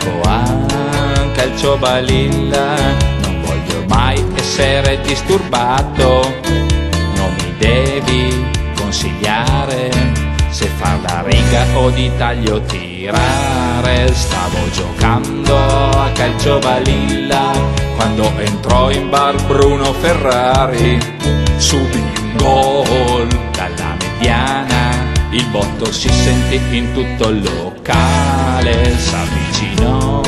gioco a calcio balilla, non voglio mai essere disturbato. Non mi devi consigliare se far la riga o di taglio tirare. Stavo giocando a calcio balilla quando entrò in bar Bruno Ferrari. Subì un gol dalla mediana, il botto si sentì in tutto il locale. S'avvicinò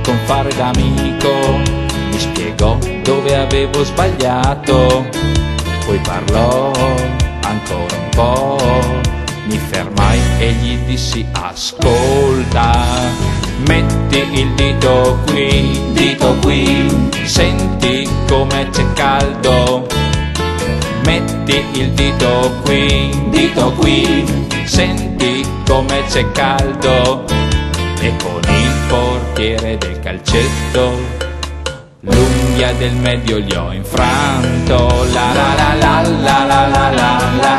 con fare d'amico, mi spiegò dove avevo sbagliato, poi parlò ancora un po'. Mi fermai e gli dissi: ascolta, metti il dito qui, senti come c'è caldo. Metti il dito qui, senti come c'è caldo. E con il portiere del calcetto l'unghia del medio gli ho infranto. La la la la la la la la la.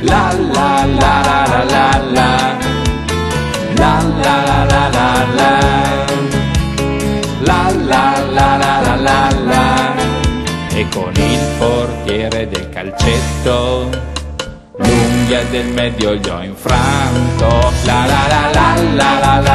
La la la la la la. La la la la la la. La la la la la la. E con il portiere del calcetto l'unghia del medio gli ho infranto. La la la la la la.